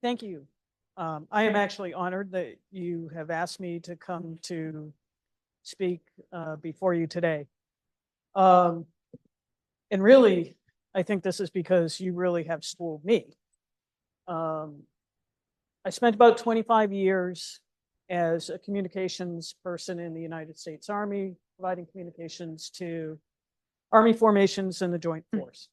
Thank you. I am actually honored that you have asked me to come to speak before you today. And really, I think this is because you really have schooled me. I spent about 25 years as a communications person in the United States Army, providing communications to Army formations and the Joint Force.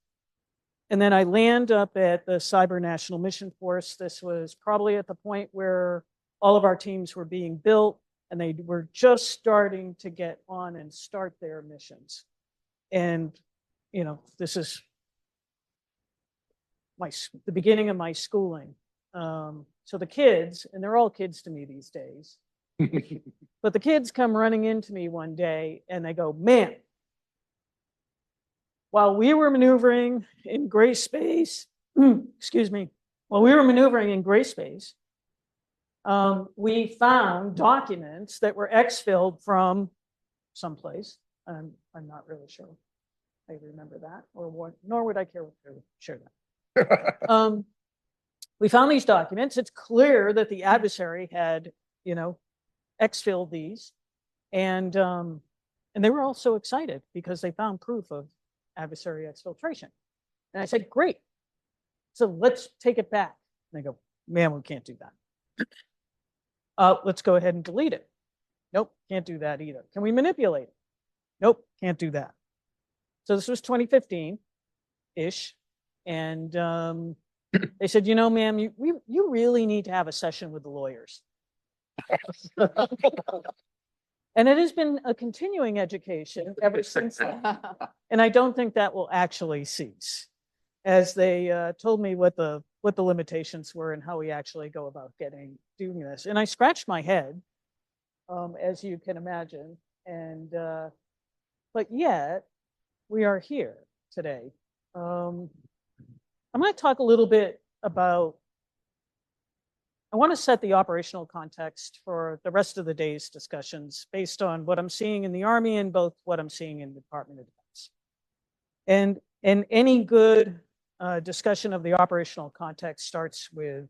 And then I land up at the Cyber National Mission Force. This was probably at the point where all of our teams were being built and they were just starting to get on and start their missions. And, you know, this is the beginning of my schooling. So the kids, and they're all kids to me these days, but the kids come running into me one day and they go, "Man, while we were maneuvering in gray space, excuse me, while we were maneuvering in gray space, we found documents that were exfilled from someplace." I'm not really sure I remember that, or what, nor would I care to share that. We found these documents. It's clear that the adversary had, you know, exfilled these, and they were all so excited because they found proof of adversary exfiltration. And I said, "Great, so let's take it back." And they go, "Man, we can't do that." Let's go ahead and delete it. "Nope, can't do that either." "Can we manipulate it?" "Nope, can't do that." So this was 2015-ish, and they said, "You know, ma'am, you really need to have a session with the lawyers." And it has been a continuing education ever since then. And I don't think that will actually cease, as they told me what the limitations were and how we actually go about doing this. And I scratched my head, as you can imagine, and but yet we are here today. I'm going to talk a little bit about, I want to set the operational context for the rest of the day's discussions based on what I'm seeing in the Army and both what I'm seeing in the Department of Defense. And any good discussion of the operational context starts with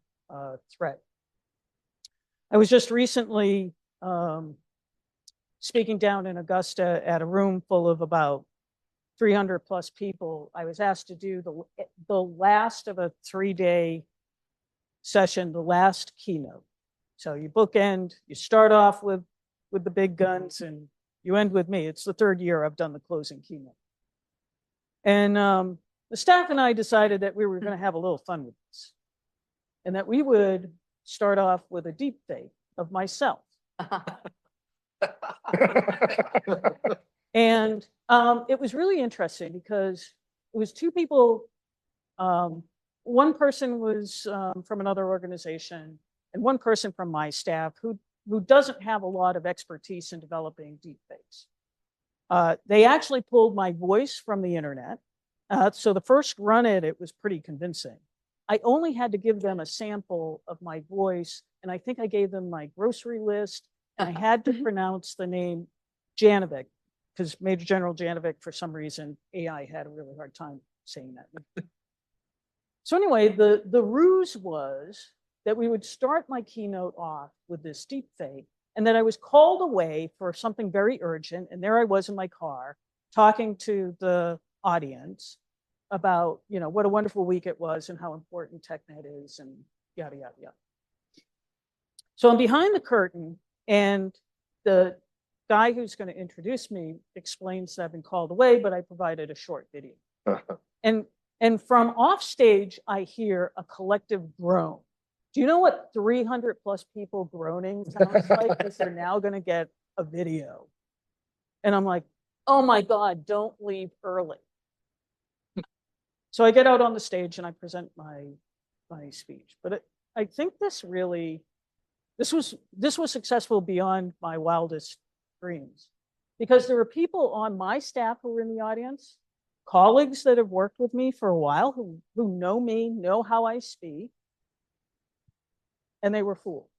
threat. I was just recently speaking down in Augusta at a room full of about 300 plus people. I was asked to do the last of a 3-day session, the last keynote. So you bookend, you start off with the big guns and you end with me. It's the 3rd year I've done the closing keynote. And the staff and I decided that we were going to have a little fun with this, and that we would start off with a deep fake of myself. And it was really interesting because it was 2 people. One person was from another organization, and one person from my staff who doesn't have a lot of expertise in developing deepfakes. They actually pulled my voice from the internet. So the first run at it was pretty convincing. I only had to give them a sample of my voice, and I think I gave them my grocery list, and I had to pronounce the name Janovic, because Major General Janovic, for some reason, AI had a really hard time saying that. So anyway, the ruse was that we would start my keynote off with this deep fake, and that I was called away for something very urgent, and there I was in my car talking to the audience about, you know, what a wonderful week it was and how important TechNet is and yada, yada, yada. So I'm behind the curtain, and the guy who's going to introduce me explains that I've been called away, but I provided a short video. And from off stage, I hear a collective groan. Do you know what 300 plus people groaning sounds like? Because they're now going to get a video. And I'm like, "Oh my God, don't leave early." So I get out on the stage and I present my speech. But I think this was successful beyond my wildest dreams, because there were people on my staff who were in the audience, colleagues that have worked with me for a while, who know me, know how I speak, and they were fooled.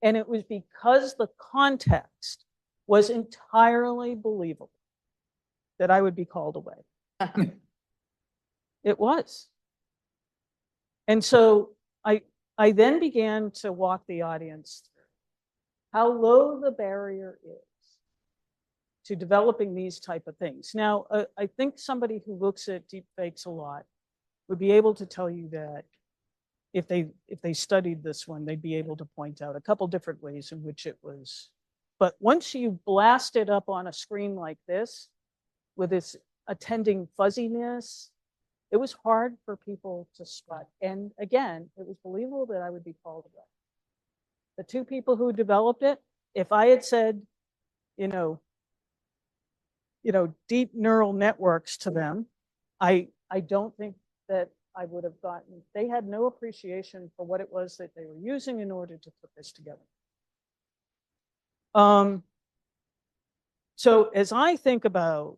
And it was because the context was entirely believable that I would be called away. It was. And so I then began to walk the audience through how low the barrier is to developing these type of things. Now, I think somebody who looks at deepfakes a lot would be able to tell you that if they studied this one, they'd be able to point out a couple different ways in which it was. But once you blast it up on a screen like this, with its attending fuzziness, it was hard for people to spot. And again, it was believable that I would be called away. The two people who developed it, if I had said, you know, deep neural networks to them, I don't think that I would have gotten, they had no appreciation for what it was that they were using in order to put this together. So as I think about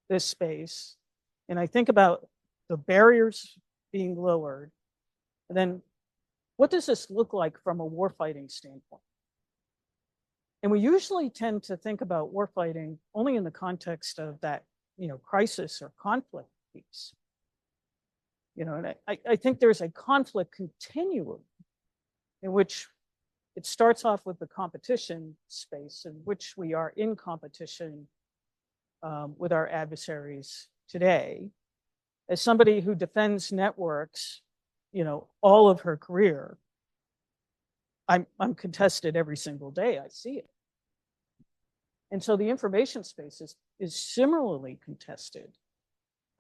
this space, and I think about the barriers being lowered, and then what does this look like from a warfighting standpoint? And we usually tend to think about warfighting only in the context of that, crisis or conflict piece. And I think there's a conflict continuum in which it starts off with the competition space in which we are in competition with our adversaries today. As somebody who defends networks, all of her career, I'm contested every single day. I see it. And so the information space is similarly contested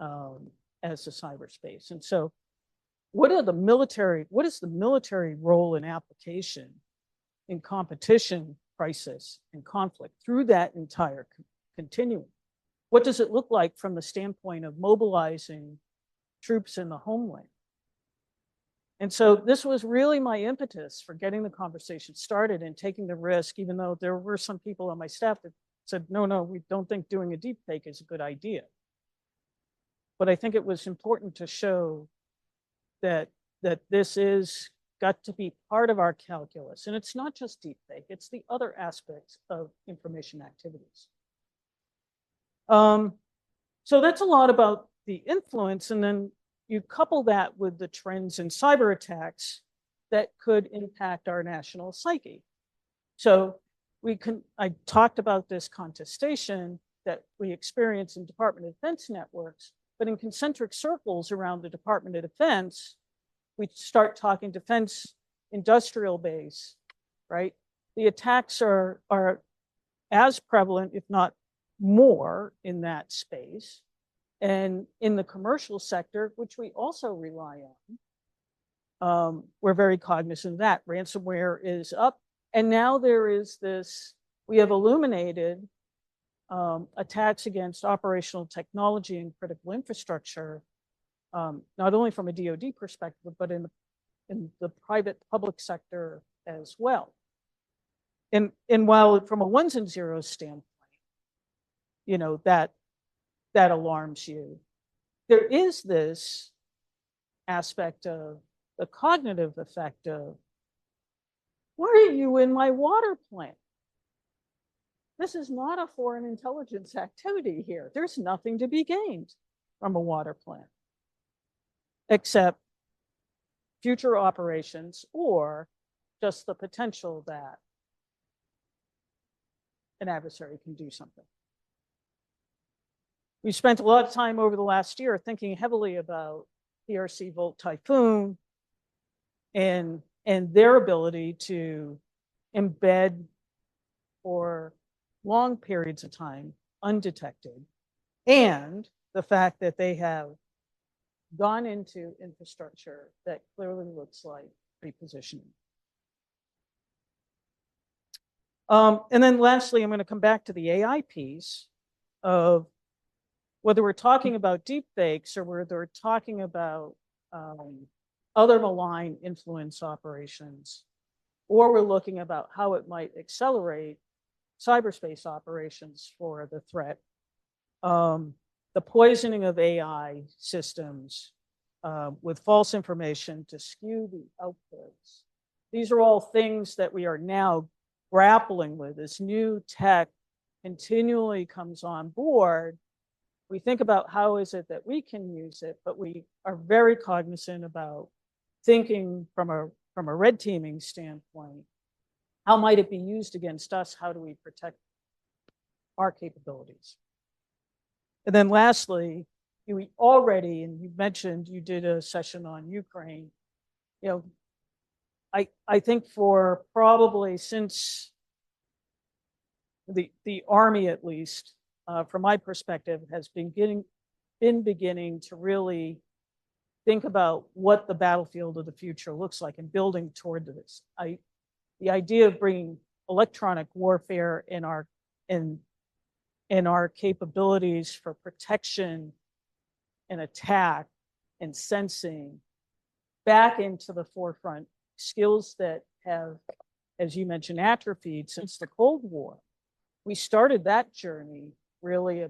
as the cyberspace. And so what is the military role in application in competition, crisis, and conflict through that entire continuum? What does it look like from the standpoint of mobilizing troops in the homeland? And so this was really my impetus for getting the conversation started and taking the risk, even though there were some people on my staff that said, no, we don't think doing a deep fake is a good idea. But I think it was important to show that this is got to be part of our calculus. And it's not just deep fake, it's the other aspects of information activities. So that's a lot about the influence, and then you couple that with the trends in cyber attacks that could impact our national psyche. So I talked about this contestation that we experience in Department of Defense networks, but in concentric circles around the Department of Defense, we start talking defense industrial base, right? The attacks are as prevalent, if not more, in that space. And in the commercial sector, which we also rely on, we're very cognizant of that. Ransomware is up. And now there is we have illuminated attacks against operational technology and critical infrastructure, not only from a DoD perspective, but in the private public sector as well. And while from a ones and zeros standpoint, that alarms you, there is this aspect of the cognitive effect of, why are you in my water plant? This is not a foreign intelligence activity here. There's nothing to be gained from a water plant, except future operations or just the potential that an adversary can do something. We spent a lot of time over the last year thinking heavily about PRC Volt Typhoon and their ability to embed for long periods of time undetected, and the fact that they have gone into infrastructure that clearly looks like repositioning. And then lastly, I'm going to come back to the AI piece of whether we're talking about deep fakes or whether we're talking about other malign influence operations, or we're looking about how it might accelerate cyberspace operations for the threat. The poisoning of AI systems with false information to skew the outputs. These are all things that we are now grappling with. As new tech continually comes on board, we think about how is it that we can use it, but we are very cognizant about thinking from a red teaming standpoint, how might it be used against us? How do we protect our capabilities? And then lastly, we already, and you mentioned you did a session on Ukraine, you know, I think for probably since the Army, at least, from my perspective, has been beginning to really think about what the battlefield of the future looks like and building toward this. The idea of bringing electronic warfare in our capabilities for protection and attack and sensing back into the forefront, skills that have, as you mentioned, atrophied since the Cold War. We started that journey really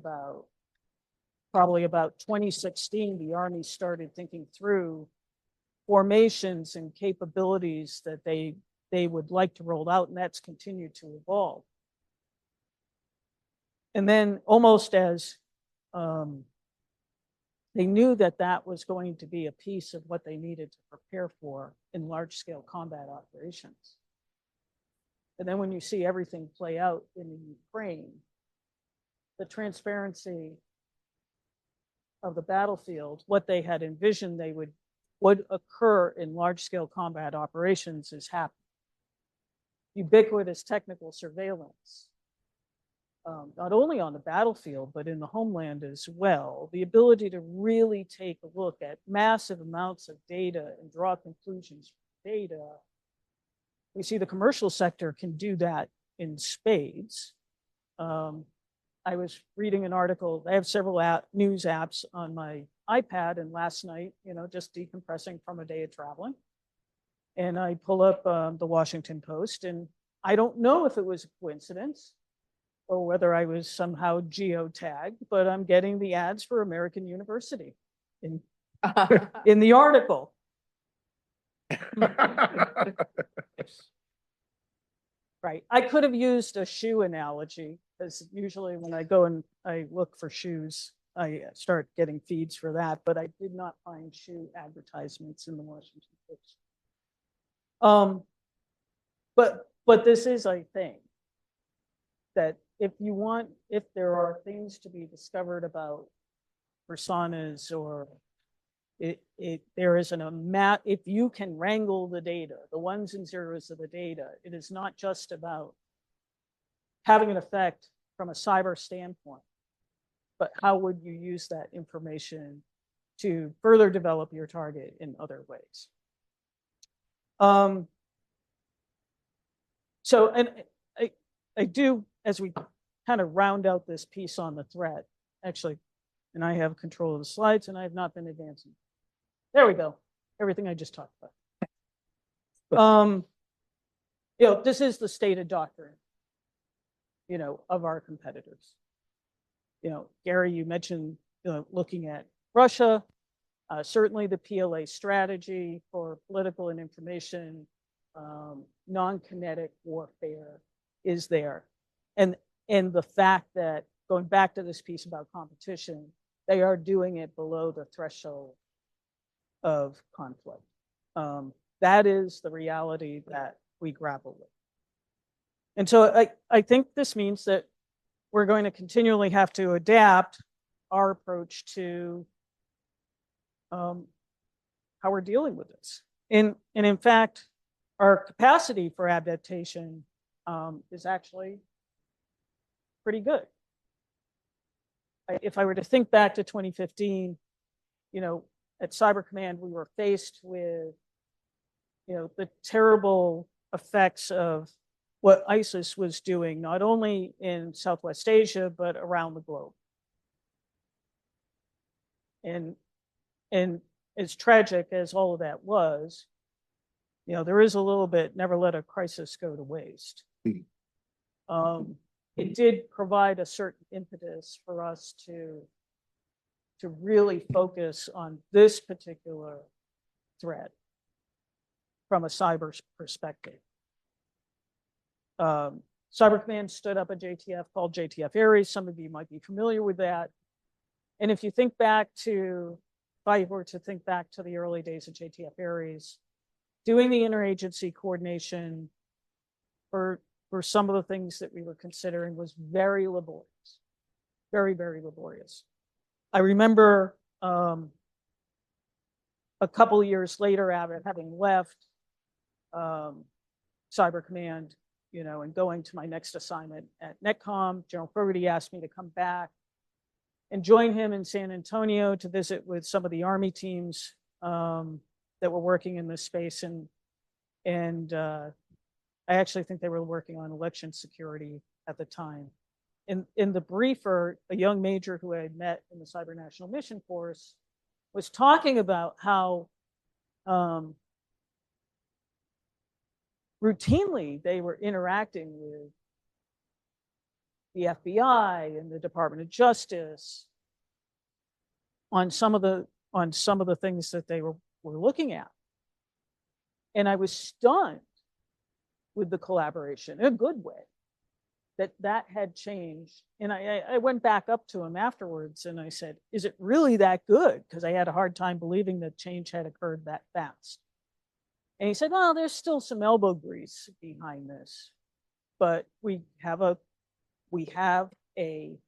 probably about 2016. The Army started thinking through formations and capabilities that they would like to roll out, and that's continued to evolve. And then almost as they knew that was going to be a piece of what they needed to prepare for in large-scale combat operations. And then when you see everything play out in the Ukraine, the transparency of the battlefield, what they had envisioned would occur in large-scale combat operations is happening. Ubiquitous technical surveillance, not only on the battlefield, but in the homeland as well. The ability to really take a look at massive amounts of data and draw conclusions from data. We see the commercial sector can do that in spades. I was reading an article. I have several news apps on my iPad, and last night, just decompressing from a day of traveling, and I pull up the Washington Post, and I don't know if it was a coincidence or whether I was somehow geotagged, but I'm getting the ads for American University in the article. Right. I could have used a shoe analogy, because usually when I go and I look for shoes, I start getting feeds for that, but I did not find shoe advertisements in the Washington Post. But this is, I think, that if there are things to be discovered about personas, or there is if you can wrangle the data, the ones and zeros of the data, it is not just about having an effect from a cyber standpoint, but how would you use that information to further develop your target in other ways? So, and I do, as we kind of round out this piece on the threat, actually, and I have control of the slides, and I have not been advancing. There we go. Everything I just talked about. This is the stated doctrine, of our competitors. Gary, you mentioned looking at Russia. Certainly the PLA strategy for political and information non-kinetic warfare is there. And the fact that, going back to this piece about competition, they are doing it below the threshold of conflict. That is the reality that we grapple with. And so I think this means that we're going to continually have to adapt our approach to how we're dealing with this. And in fact, our capacity for adaptation is actually pretty good. If I were to think back to 2015, at Cyber Command, we were faced with, the terrible effects of what ISIS was doing, not only in Southwest Asia, but around the globe. And as tragic as all of that was, there is a little bit, never let a crisis go to waste. It did provide a certain impetus for us to really focus on this particular threat from a cyber perspective. Cyber Command stood up a JTF called JTF Ares. Some of you might be familiar with that. And if I were to think back to the early days of JTF Ares, doing the interagency coordination for some of the things that we were considering was very laborious, very, very laborious. I remember a couple of years later, after having left Cyber Command, and going to my next assignment at Netcom, General Fogarty asked me to come back and join him in San Antonio to visit with some of the Army teams that were working in this space. And I actually think they were working on election security at the time. In the briefer, a young major who I had met in the Cyber National Mission Force was talking about how routinely they were interacting with the FBI and the Department of Justice on some of the things that they were looking at. And I was stunned with the collaboration in a good way that had changed. And I went back up to him afterwards and I said, is it really that good? Because I had a hard time believing that change had occurred that fast. And he said, well, there's still some elbow grease behind this, but we have a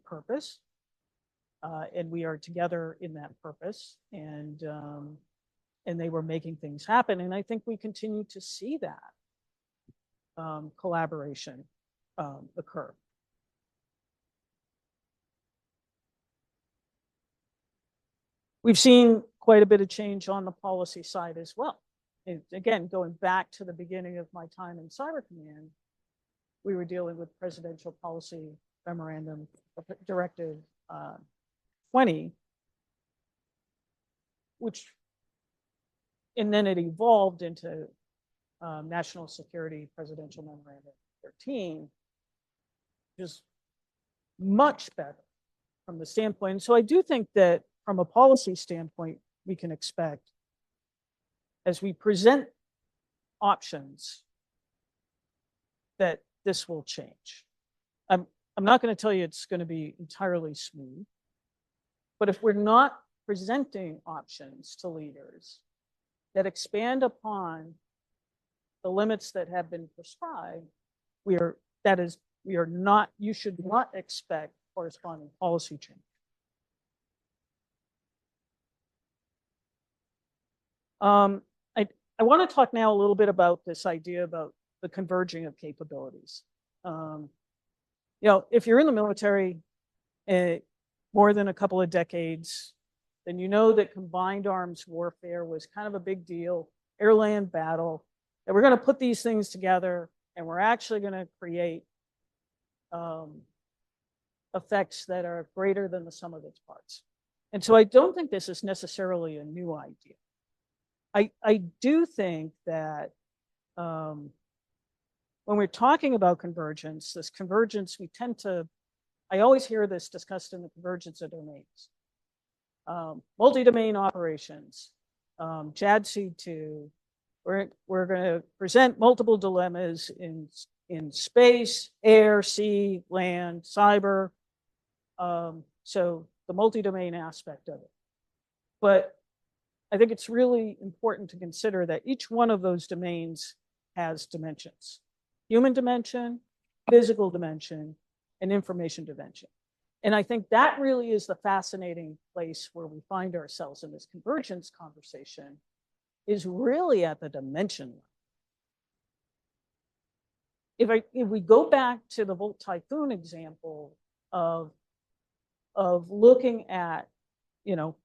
purpose, and we are together in that purpose, and they were making things happen. And I think we continue to see that collaboration occur. We've seen quite a bit of change on the policy side as well. And again, going back to the beginning of my time in Cyber Command, we were dealing with Presidential Policy Memorandum Directive 20, and then it evolved into National Security Presidential Memorandum 13, which is much better from the standpoint. And so I do think that from a policy standpoint, we can expect, as we present options, that this will change. I'm not going to tell you it's going to be entirely smooth, but if we're not presenting options to leaders that expand upon the limits that have been prescribed, you should not expect corresponding policy change. I want to talk now a little bit about this idea about the converging of capabilities. If you're in the military more than a couple of decades, then you know that combined arms warfare was kind of a big deal, air-land battle, that we're going to put these things together and we're actually going to create effects that are greater than the sum of its parts. And so I don't think this is necessarily a new idea. I do think that when we're talking about convergence, this convergence, I always hear this discussed in the convergence of domains. Multi-domain operations, JADC2, we're going to present multiple dilemmas in space, air, sea, land, cyber. So the multi-domain aspect of it. But I think it's really important to consider that each one of those domains has dimensions: human dimension, physical dimension, and information dimension. And I think that really is the fascinating place where we find ourselves in this convergence conversation, is really at the dimension level. If we go back to the Volt Typhoon example of looking at,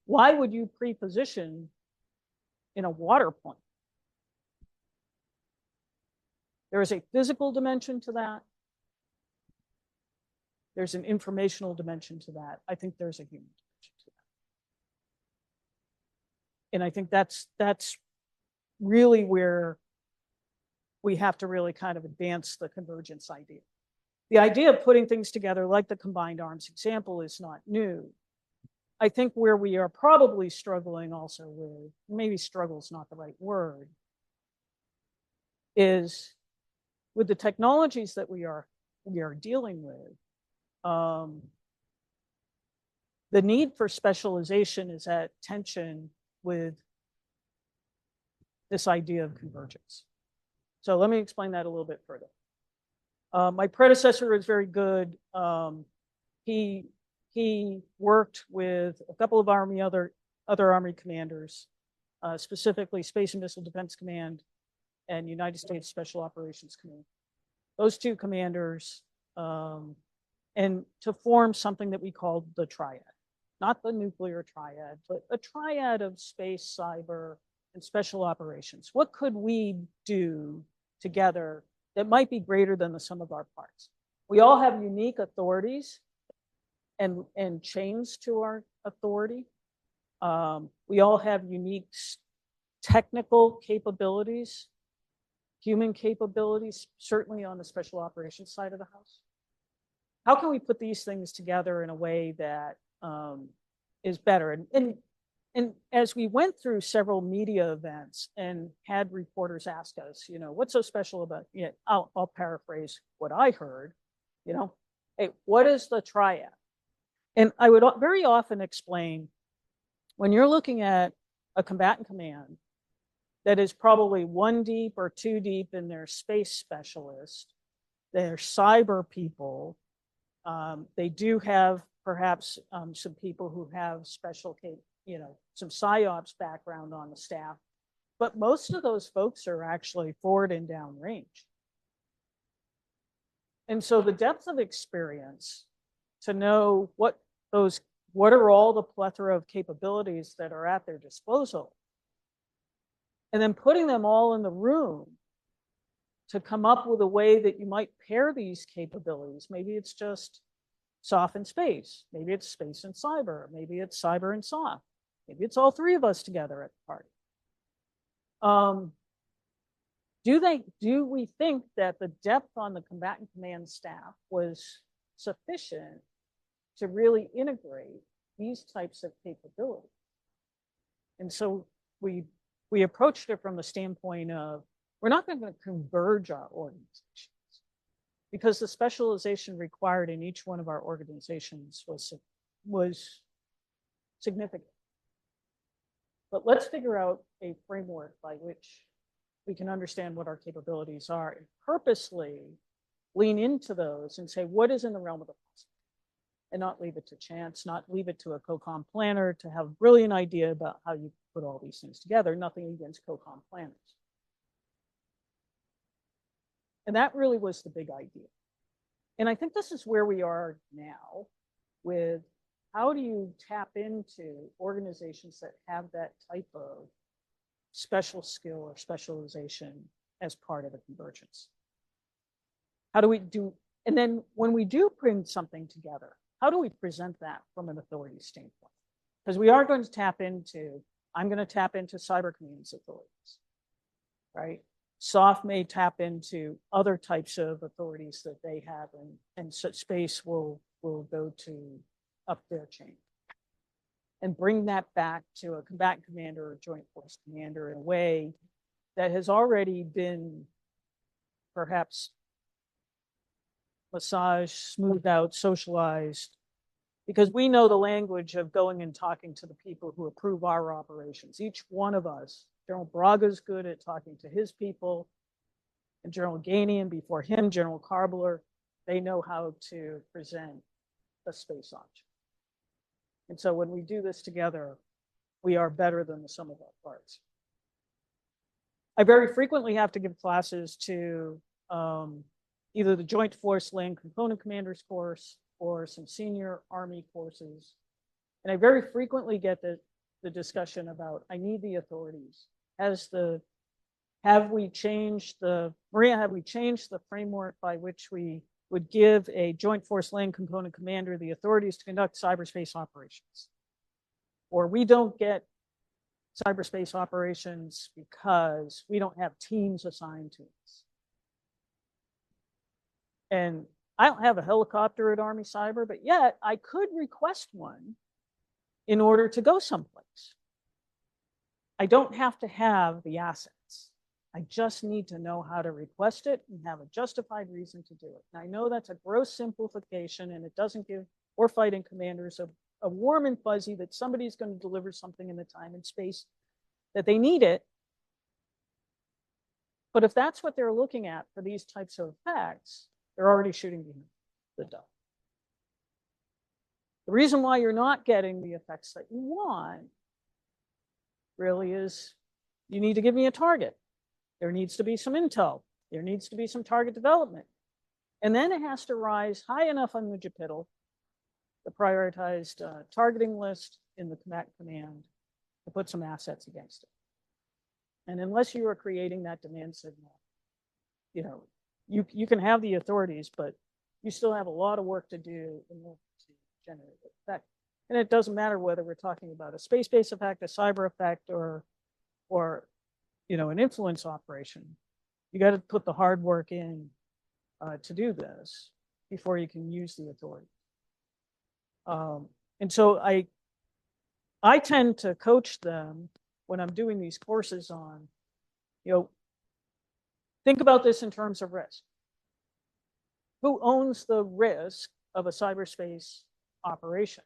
why would you pre-position in a water point? There is a physical dimension to that. There's an informational dimension to that. I think there's a human dimension to that. And I think that's really where we have to really kind of advance the convergence idea. The idea of putting things together like the combined arms example is not new. I think where we are probably struggling also with, maybe struggle is not the right word, is with the technologies that we are dealing with. The need for specialization is at tension with this idea of convergence. So let me explain that a little bit further. My predecessor was very good. He worked with a couple of other Army commanders, specifically Space and Missile Defense Command and United States Special Operations Command. Those two commanders, and to form something that we called the triad. Not the nuclear triad, but a triad of space, cyber, and special operations. What could we do together that might be greater than the sum of our parts? We all have unique authorities and chains to our authority. We all have unique technical capabilities, human capabilities, certainly on the special operations side of the house. How can we put these things together in a way that is better? And as we went through several media events and had reporters ask us, what's so special about it? I'll paraphrase what I heard, hey, what is the triad? And I would very often explain, when you're looking at a combatant command that is probably 1 deep or 2 deep in their space specialist, their cyber people, they do have perhaps some people who have special, some PSYOPs background on the staff, but most of those folks are actually forward and down range. And so the depth of experience to know what are all the plethora of capabilities that are at their disposal, and then putting them all in the room to come up with a way that you might pair these capabilities. Maybe it's just soft and space. Maybe it's space and cyber. Maybe it's cyber and soft. Maybe it's all three of us together at the party. Do we think that the depth on the combatant command staff was sufficient to really integrate these types of capabilities? And so we approached it from the standpoint of, we're not going to converge our organizations, because the specialization required in each one of our organizations was significant. But let's figure out a framework by which we can understand what our capabilities are and purposely lean into those and say, what is in the realm of the possible? And not leave it to chance, not leave it to a COCOM planner to have a brilliant idea about how you put all these things together. Nothing against COCOM planners. And that really was the big idea. And I think this is where we are now with, how do you tap into organizations that have that type of special skill or specialization as part of the convergence? How do we do, and then when we do bring something together, how do we present that from an authority standpoint? Because we are going to tap into, I'm going to tap into cyber command's authorities, right? Soft may tap into other types of authorities that they have, and such space will go to up their chain and bring that back to a combatant commander or joint force commander in a way that has already been perhaps massaged, smoothed out, socialized, because we know the language of going and talking to the people who approve our operations. Each one of us, General Braga's good at talking to his people, and General Gainey, and before him, General Karbler, they know how to present a space option. And so when we do this together, we are better than the sum of our parts. I very frequently have to give classes to either the Joint Force Land Component Commanders course or some senior Army courses. And I very frequently get the discussion about, I need the authorities. Have we changed the framework by which we would give a Joint Force Land Component Commander the authorities to conduct cyberspace operations? Or we don't get cyberspace operations because we don't have teams assigned to us. And I don't have a helicopter at Army Cyber, but yet I could request one in order to go someplace. I don't have to have the assets. I just need to know how to request it and have a justified reason to do it. And I know that's a gross simplification, and it doesn't give warfighting commanders a warm and fuzzy that somebody's going to deliver something in the time and space that they need it. But if that's what they're looking at for these types of attacks, they're already shooting behind the duck. The reason why you're not getting the effects that you want really is you need to give me a target. There needs to be some intel. There needs to be some target development. And then it has to rise high enough on the JPITL, the prioritized targeting list in the command, to put some assets against it. And unless you are creating that demand signal, you can have the authorities, but you still have a lot of work to do in order to generate the effect. And it doesn't matter whether we're talking about a space-based effect, a cyber effect, or an influence operation. You got to put the hard work in to do this before you can use the authority. And so I tend to coach them when I'm doing these courses on, think about this in terms of risk. Who owns the risk of a cyberspace operation?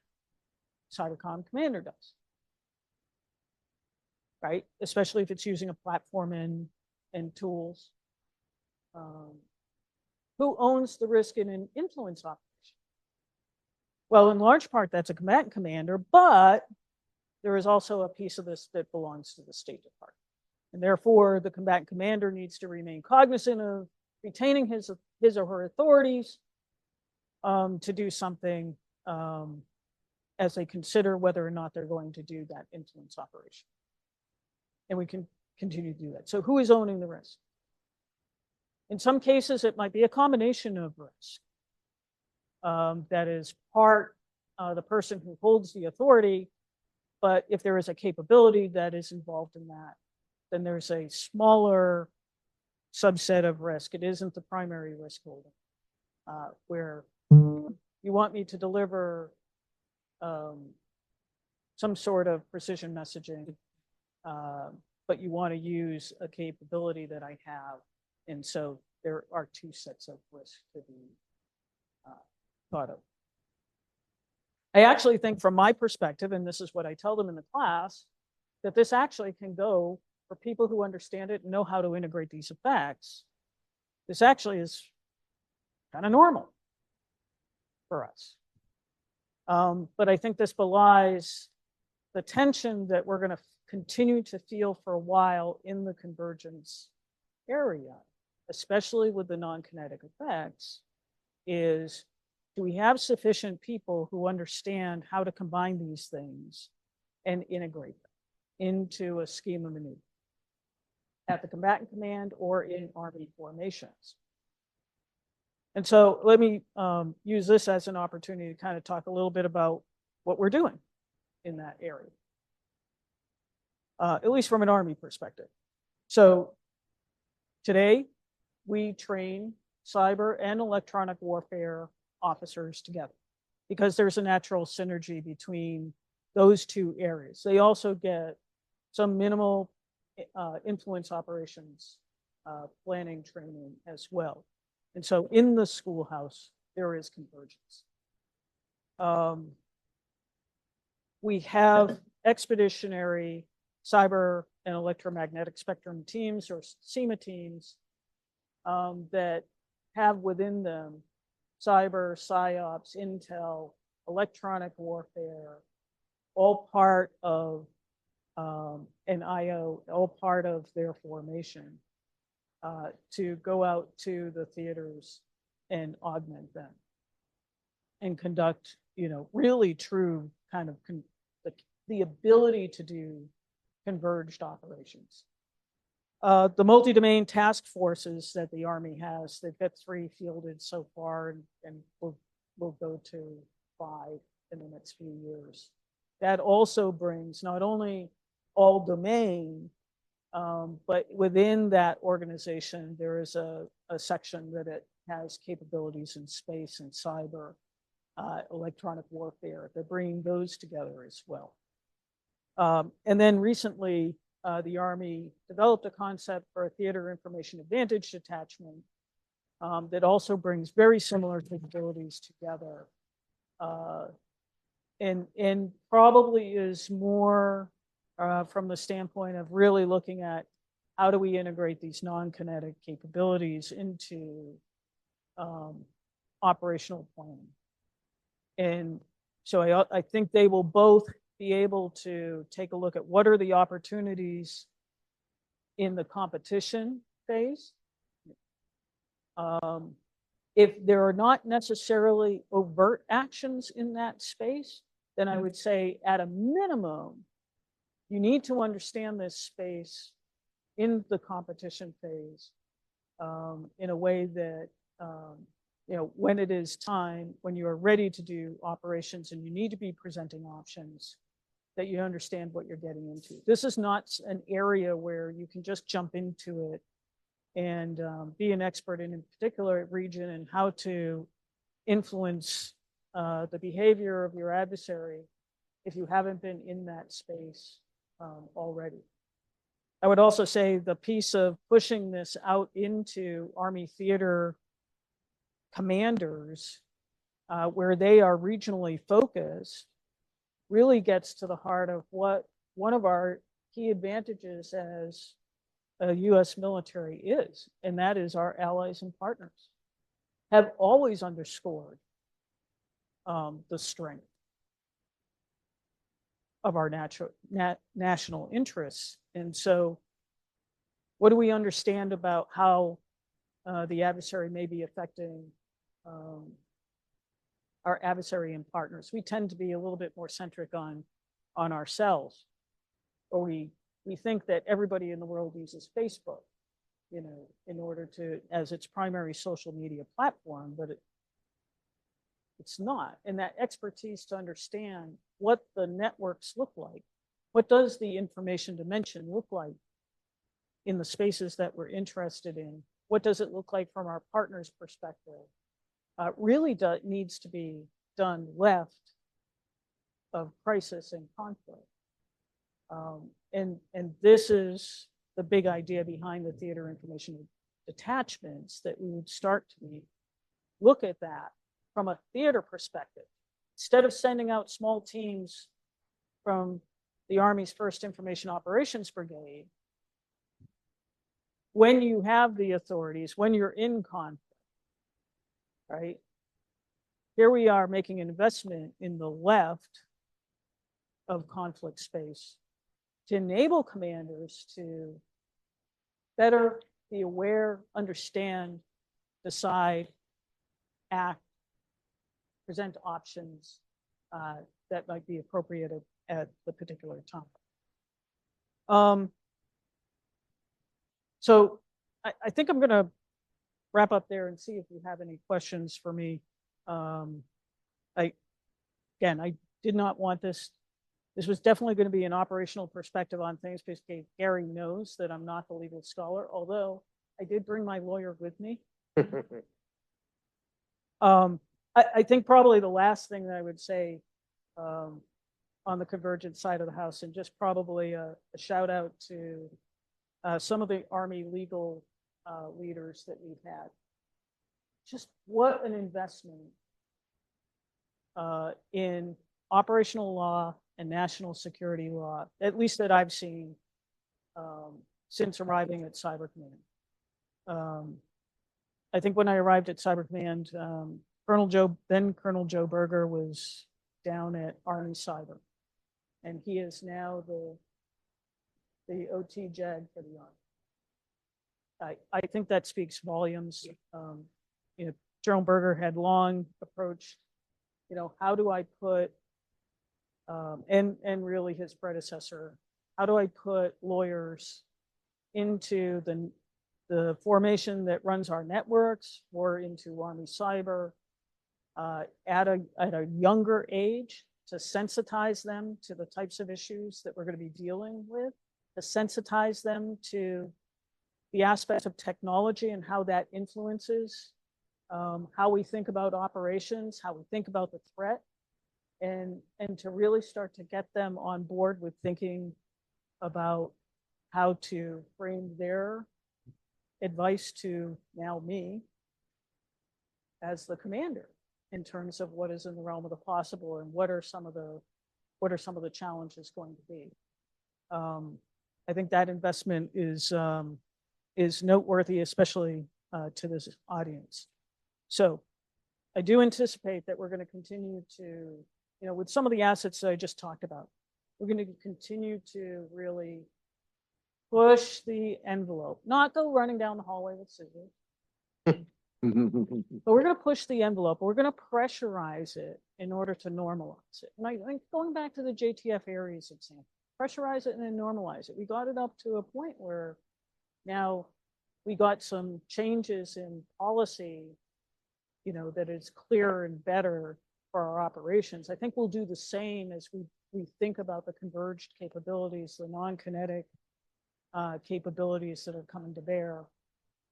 Cybercom commander does, right? Especially if it's using a platform and tools. Who owns the risk in an influence operation? Well, in large part, that's a combatant commander, but there is also a piece of this that belongs to the State Department. And therefore, the combatant commander needs to remain cognizant of retaining his or her authorities to do something as they consider whether or not they're going to do that influence operation. And we can continue to do that. So who is owning the risk? In some cases, it might be a combination of risk. That is part the person who holds the authority, but if there is a capability that is involved in that, then there's a smaller subset of risk. It isn't the primary risk holder, where you want me to deliver some sort of precision messaging, but you want to use a capability that I have. And so there are two sets of risk to be thought of. I actually think from my perspective, and this is what I tell them in the class, that this actually can go for people who understand it and know how to integrate these effects. This actually is kind of normal for us. But I think this belies the tension that we're going to continue to feel for a while in the convergence area, especially with the non-kinetic effects, is do we have sufficient people who understand how to combine these things and integrate them into a scheme of maneuver at the combatant command or in Army formations? And so let me use this as an opportunity to kind of talk a little bit about what we're doing in that area, at least from an Army perspective. So today, we train cyber and electronic warfare officers together because there's a natural synergy between those two areas. They also get some minimal influence operations planning training as well. And so in the schoolhouse, there is convergence. We have expeditionary cyber and electromagnetic spectrum teams, or SEMA teams, that have within them cyber, psyops, intel, electronic warfare, all part of an IO, all part of their formation, to go out to the theaters and augment them and conduct, really true kind of the ability to do converged operations. The multi-domain task forces that the Army has, they've got 3 fielded so far, and we'll go to 5 in the next few years. That also brings not only all domain, but within that organization, there is a section that it has capabilities in space and cyber, electronic warfare. They're bringing those together as well. And then recently, the Army developed a concept for a theater information advantage detachment that also brings very similar capabilities together, and probably is more from the standpoint of really looking at how do we integrate these non-kinetic capabilities into operational planning? And so I think they will both be able to take a look at what are the opportunities in the competition phase. If there are not necessarily overt actions in that space, then I would say at a minimum, you need to understand this space in the competition phase in a way that, when it is time, when you are ready to do operations and you need to be presenting options, that you understand what you're getting into. This is not an area where you can just jump into it and be an expert in a particular region and how to influence the behavior of your adversary if you haven't been in that space already. I would also say the piece of pushing this out into Army theater commanders, where they are regionally focused, really gets to the heart of what one of our key advantages as a U.S. military is, and that is our allies and partners have always underscored the strength of our national interests. And so what do we understand about how the adversary may be affecting our adversary and partners? We tend to be a little bit more centric on ourselves, or we think that everybody in the world uses Facebook, in order to, as its primary social media platform, but it's not. And that expertise to understand what the networks look like, what does the information dimension look like in the spaces that we're interested in, what does it look like from our partners' perspective, really needs to be done left of crisis and conflict. And this is the big idea behind the theater information detachments, that we would start to look at that from a theater perspective. Instead of sending out small teams from the Army's 1st Information Operations Brigade, when you have the authorities, when you're in conflict, right? Here we are making an investment in the left of conflict space to enable commanders to better be aware, understand, decide, act, present options that might be appropriate at the particular time. So I think I'm going to wrap up there and see if you have any questions for me. I did not want this. This was definitely going to be an operational perspective on things, because Gary knows that I'm not the legal scholar, although I did bring my lawyer with me. I think probably the last thing that I would say on the convergent side of the house, and just probably a shout out to some of the Army legal leaders that we've had. Just what an investment in operational law and national security law, at least that I've seen since arriving at Cyber Command. I think when I arrived at Cyber Command, then Colonel Joe Berger was down at Army Cyber, and he is now the OT JAG for the Army. I think that speaks volumes. General Berger had long approached, how do I put, and really his predecessor, how do I put lawyers into the formation that runs our networks, or into Army Cyber at a younger age, to sensitize them to the types of issues that we're going to be dealing with, to sensitize them to the aspects of technology and how that influences how we think about operations, how we think about the threat, and to really start to get them on board with thinking about how to frame their advice to now me as the commander in terms of what is in the realm of the possible, and what are some of the challenges going to be. I think that investment is noteworthy, especially to this audience. So I do anticipate that we're going to continue to, with some of the assets that I just talked about, we're going to continue to really push the envelope, not go running down the hallway with scissors. But we're going to push the envelope. We're going to pressurize it in order to normalize it. And I think going back to the JTF Ares example, pressurize it and then normalize it. We got it up to a point where now we got some changes in policy, that is clearer and better for our operations. I think we'll do the same as we think about the converged capabilities, the non-kinetic capabilities that are coming to bear.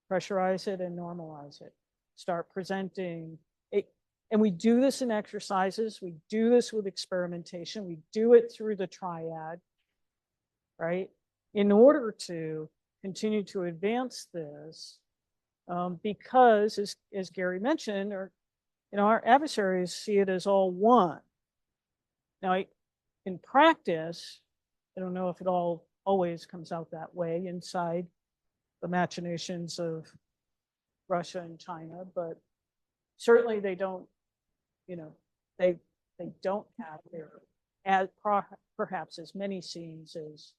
Pressurize it and normalize it. Start presenting it. And we do this in exercises. We do this with experimentation. We do it through the triad, right? In order to continue to advance this, because as Gary mentioned, our adversaries see it as all one. Now, in practice, I don't know if it always comes out that way inside the machinations of Russia and China, but certainly they don't, they don't have perhaps as many scenes as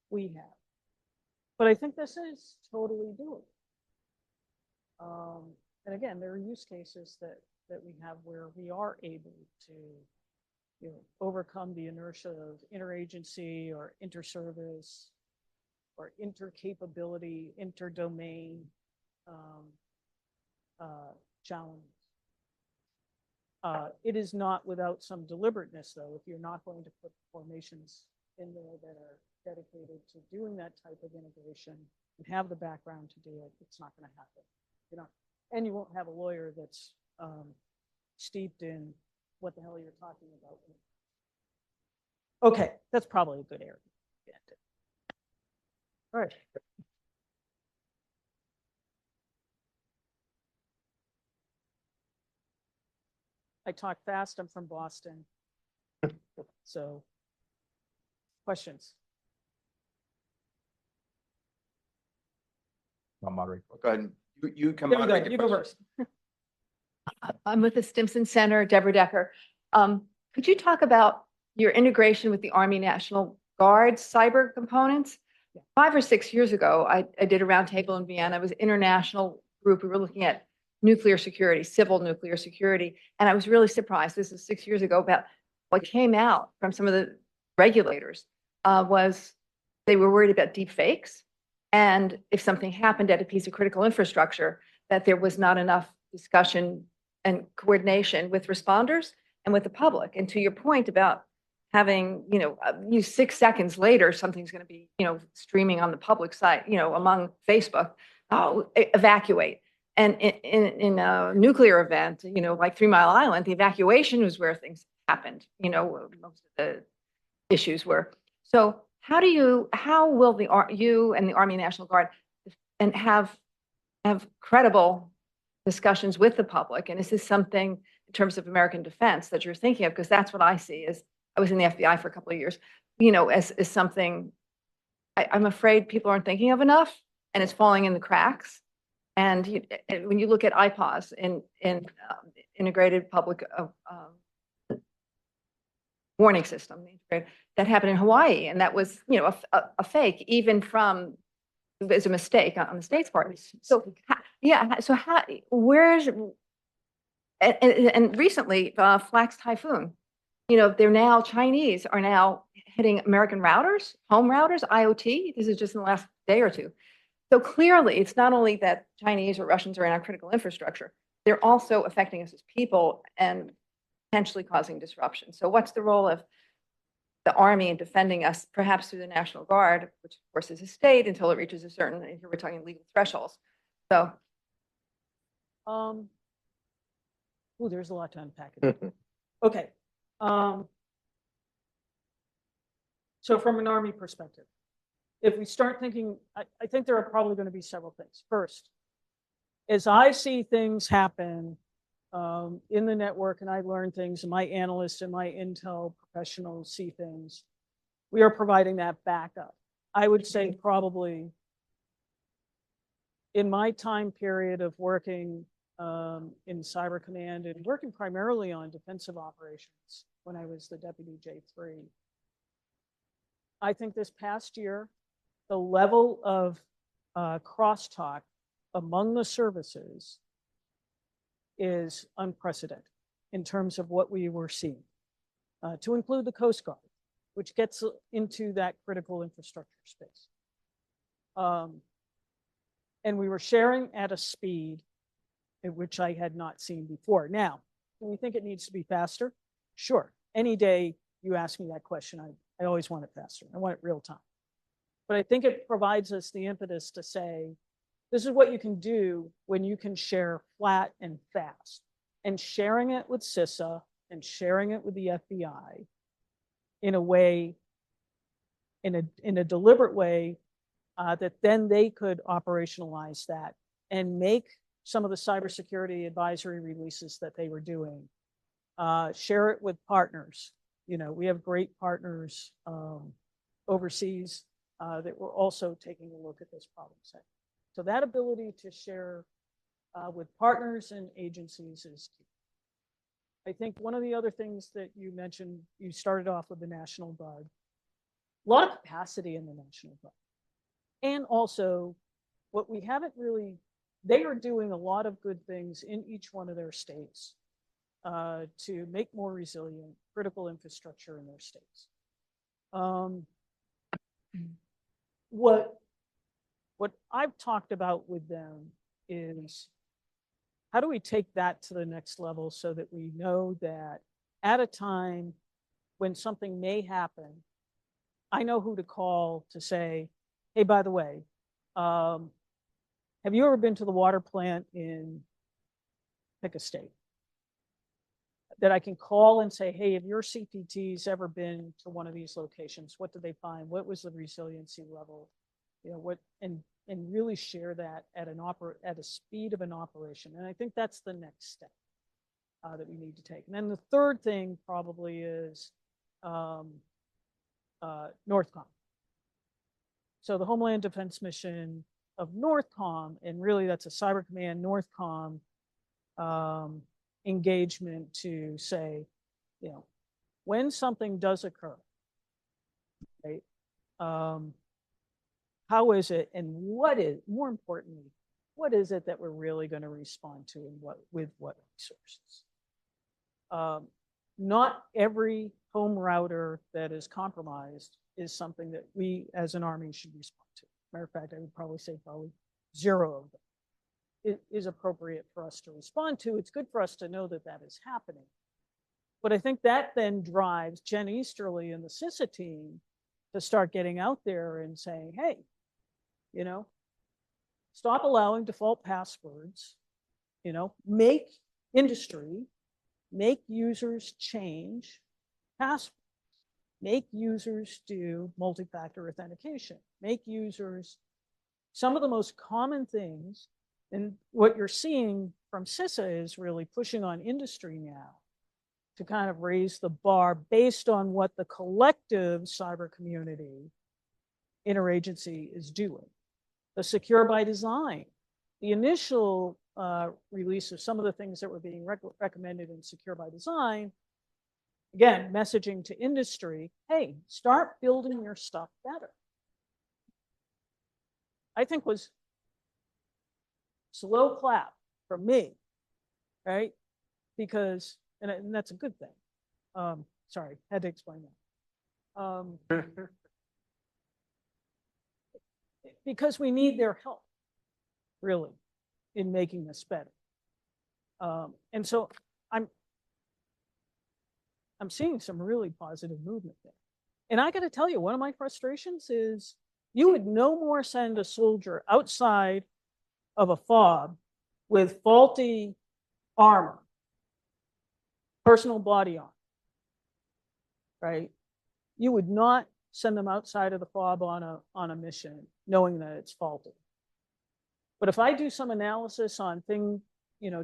we have. But I think this is totally doable. And again, there are use cases that we have where we are able to overcome the inertia of interagency or interservice or intercapability, interdomain challenges. It is not without some deliberateness, though, if you're not going to put formations in there that are dedicated to doing that type of integration and have the background to do it, it's not going to happen. And you won't have a lawyer that's steeped in what the hell you're talking about. Okay, that's probably a good area. All right. I talk fast. I'm from Boston. So, questions? I'll moderate. Go ahead. You can There moderate. you go first. I'm with the Stimson Center, Deborah Decker. Could you talk about your integration with the Army National Guard cyber components? 5 or 6 years ago, I did a roundtable in Vienna. It was an international group. We were looking at nuclear security, civil nuclear security. And I was really surprised, this is 6 years ago, about what came out from some of the regulators was they were worried about deep fakes. And if something happened at a piece of critical infrastructure, that there was not enough discussion and coordination with responders and with the public. And to your point about having, 6 seconds later, something's going to be, streaming on the public site, among Facebook, evacuate. And in a nuclear event, like 3 Mile Island, the evacuation was where things happened, most of the issues were. So how will you and the Army National Guard and have credible discussions with the public? And is this something in terms of American defense that you're thinking of? Because that's what I see as I was in the FBI for a couple of years, as something I'm afraid people aren't thinking of enough, and it's falling in the cracks. And when you look at IPAWS in integrated public warning system, that happened in Hawaii, and that was a fake, even from as a mistake on the state's part. So where's and recently Flax Typhoon, they're now Chinese are now hitting American routers, home routers, IoT. This is just in the last day or two. So clearly, it's not only that Chinese or Russians are in our critical infrastructure, they're also affecting us as people and potentially causing disruption. So what's the role of the Army in defending us, perhaps through the National Guard, which of course is a state until it reaches a certain, and here we're talking legal thresholds. So. There's a lot to unpack. Okay. So from an Army perspective, if we start thinking, I think there are probably going to be several things. First, as I see things happen in the network and I learn things, and my analysts and my intel professionals see things, we are providing that backup. I would say probably in my time period of working in Cyber Command and working primarily on defensive operations when I was the Deputy J3, I think this past year, the level of crosstalk among the services is unprecedented in terms of what we were seeing, to include the Coast Guard, which gets into that critical infrastructure space. And we were sharing at a speed at which I had not seen before. Now, do we think it needs to be faster? Sure. Any day you ask me that question, I always want it faster. I want it real time. But I think it provides us the impetus to say, this is what you can do when you can share flat and fast. And sharing it with CISA and sharing it with the FBI in a way, in a deliberate way, that then they could operationalize that and make some of the cybersecurity advisory releases that they were doing, share it with partners. You know, we have great partners overseas that were also taking a look at this problem set. So that ability to share with partners and agencies is key. I think one of the other things that you mentioned, you started off with the National Guard. A lot of capacity in the National Guard. And also, what we haven't really, they are doing a lot of good things in each one of their states to make more resilient critical infrastructure in their states. What I've talked about with them is, how do we take that to the next level so that we know that at a time when something may happen, I know who to call to say, hey, by the way, have you ever been to the water plant in pick a state? That I can call and say, hey, have your CPTs ever been to one of these locations? What did they find? What was the resiliency level? You know, what, and really share that at a speed of an operation. And I think that's the next step that we need to take. And then the third thing probably is NORTHCOM. So the Homeland Defense Mission of NORTHCOM, and really that's a Cyber Command NORTHCOM engagement to say, you know, when something does occur, right? How is it, and what is, more importantly, what is it that we're really going to respond to, and with what resources? Not every home router that is compromised is something that we as an Army should respond to. Matter of fact, I would probably say zero of them. It is appropriate for us to respond to. It's good for us to know that that is happening. But I think that then drives Jen Easterly and the CISA team to start getting out there and saying, hey, you know, stop allowing default passwords, you know, make industry, make users change passwords, make users do multi-factor authentication, make users, some of the most common things. And what you're seeing from CISA is really pushing on industry now to kind of raise the bar based on what the collective cyber community interagency is doing. The secure by design, the initial release of some of the things that were being recommended in secure by design, again, messaging to industry, hey, start building your stuff better. I think was slow clap for me, right? Because, and that's a good thing. Sorry, had to explain that. Because we need their help, really, in making this better. And so I'm seeing some really positive movement there. And I got to tell you, one of my frustrations is you would no more send a soldier outside of a fob with faulty armor, personal body armor, right? You would not send them outside of the fob on a mission knowing that it's faulty. But if I do some analysis on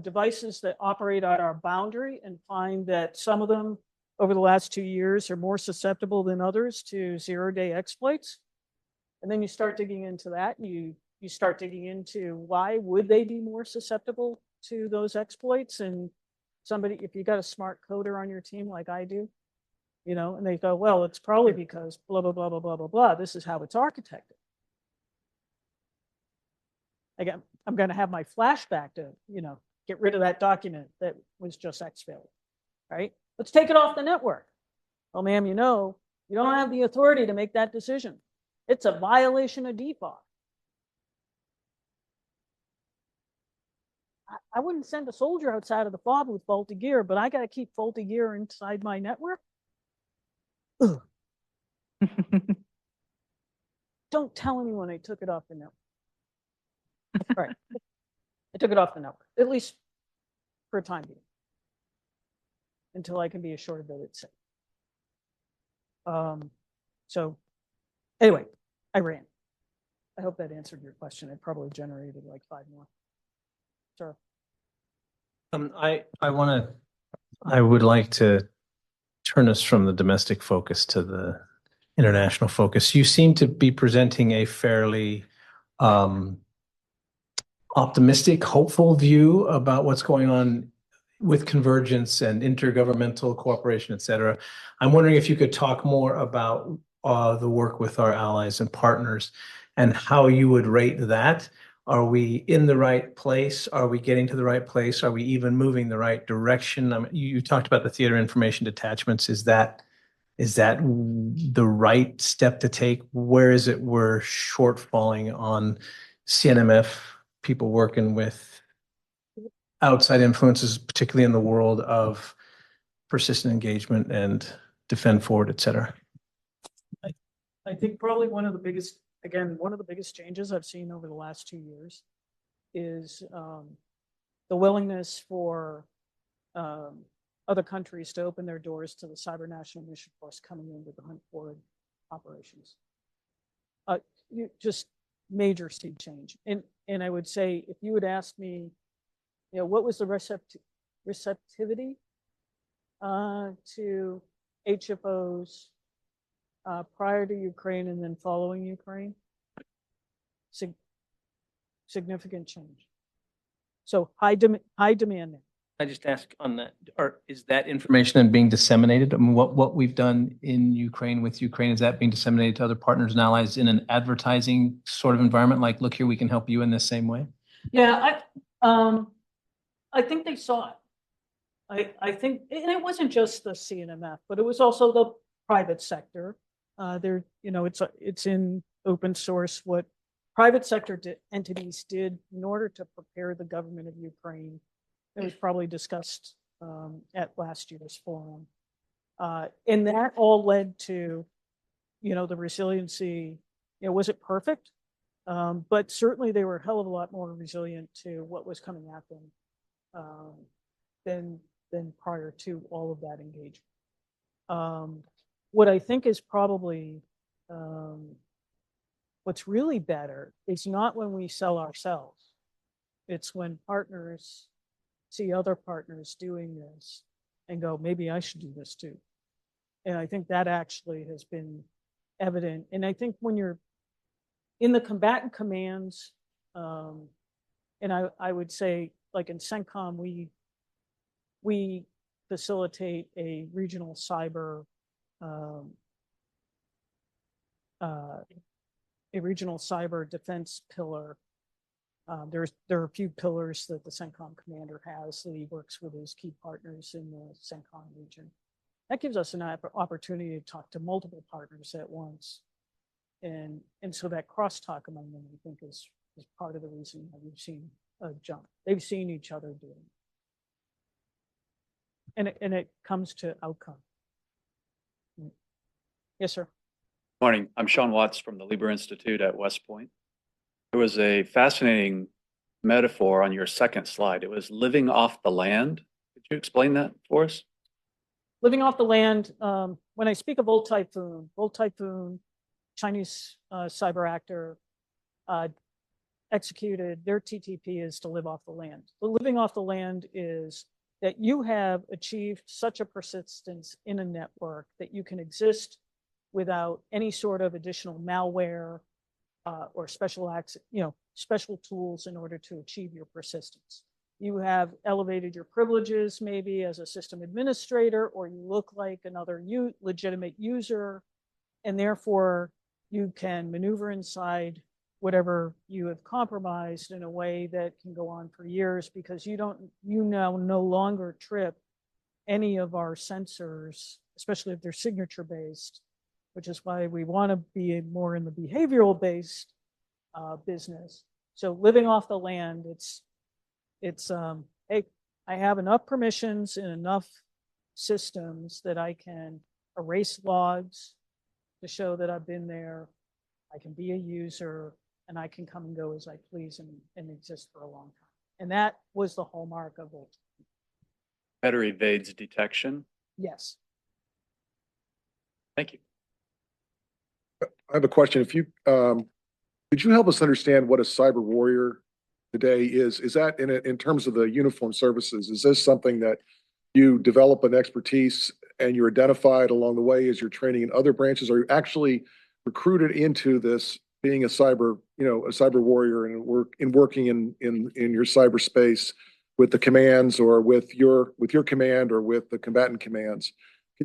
devices that operate at our boundary and find that some of them over the last 2 years are more susceptible than others to zero-day exploits. And then you start digging into that, and you start digging into why would they be more susceptible to those exploits. And somebody, if you got a smart coder on your team like I do, and they go, well, it's probably because blah, blah, blah, blah, blah, blah, blah. This is how it's architected. Again, I'm going to have my flashback to, get rid of that document that was just exfilled, right? Let's take it off the network. Well, ma'am, you don't have the authority to make that decision. It's a violation of default. I wouldn't send a soldier outside of the fob with faulty gear, but I got to keep faulty gear inside my network. Ugh. Don't tell anyone I took it off the network. Right. I took it off the network, at least for a time being, until I can be assured that it's safe. So anyway, I ran. I hope that answered your question. It probably generated like 5 more. Sure. I would like to turn us from the domestic focus to the international focus. You seem to be presenting a fairly optimistic, hopeful view about what's going on with convergence and intergovernmental cooperation, et cetera. I'm wondering if you could talk more about the work with our allies and partners and how you would rate that. Are we in the right place? Are we getting to the right place? Are we even moving the right direction? You talked about the theater information detachments. Is that the right step to take? Where is it we're shortfalling on CNMF, people working with outside influences, particularly in the world of persistent engagement and defend forward, et cetera? I think probably one of the biggest changes I've seen over the last 2 years is the willingness for other countries to open their doors to the Cyber National Mission Force coming into the hunt forward operations. Just major sea change. And I would say, if you would ask me, what was the receptivity to HFOs prior to Ukraine and then following Ukraine? Significant change. So high demand now. I just ask on that, or is that information then being disseminated? I mean, what we've done in Ukraine with Ukraine, is that being disseminated to other partners and allies in an advertising sort of environment? Like, look here, we can help you in the same way. Yeah, I think they saw it. I think, and it wasn't just the CNMF, but it was also the private sector. It's in open source what private sector entities did in order to prepare the government of Ukraine. It was probably discussed at last year's forum. And that all led to, the resiliency. Was it perfect? But certainly they were a hell of a lot more resilient to what was coming at them than prior to all of that engagement. What I think is probably what's really better is not when we sell ourselves. It's when partners see other partners doing this and go, maybe I should do this too. And I think that actually has been evident. And I think when you're in the combatant commands, and I would say, like in CENTCOM, we facilitate a regional cyber defense pillar. There are a few pillars that the CENTCOM commander has that he works with his key partners in the CENTCOM region. That gives us an opportunity to talk to multiple partners at once. And so that crosstalk among them, I think, is part of the reason that we've seen a jump. They've seen each other doing it. And it comes to outcome. Yes, sir. Morning, I'm Sean Watts from the Lieber Institute at West Point. There was a fascinating metaphor on your second slide. It was living off the land. Could you explain that for us? Living off the land, when I speak of Volt Typhoon, Chinese cyber actor, executed, their TTP is to live off the land. But living off the land is that you have achieved such a persistence in a network that you can exist without any sort of additional malware or special access, special tools in order to achieve your persistence. You have elevated your privileges maybe as a system administrator, or you look like another legitimate user, and therefore you can maneuver inside whatever you have compromised in a way that can go on for years, because you now no longer trip any of our sensors, especially if they're signature based, which is why we want to be more in the behavioral based business. So living off the land, hey, I have enough permissions and enough systems that I can erase logs to show that I've been there. I can be a user, and I can come and go as I please and exist for a long time. And that was the hallmark of it. Better evades detection. Yes. Thank you. I have a question. If you could you help us understand what a cyber warrior today is? Is that in terms of the uniformed services? Is this something that you develop an expertise and you're identified along the way as you're training in other branches? Are you actually recruited into this being a cyber warrior and working in your cyberspace with the commands or with your command or with the combatant commands?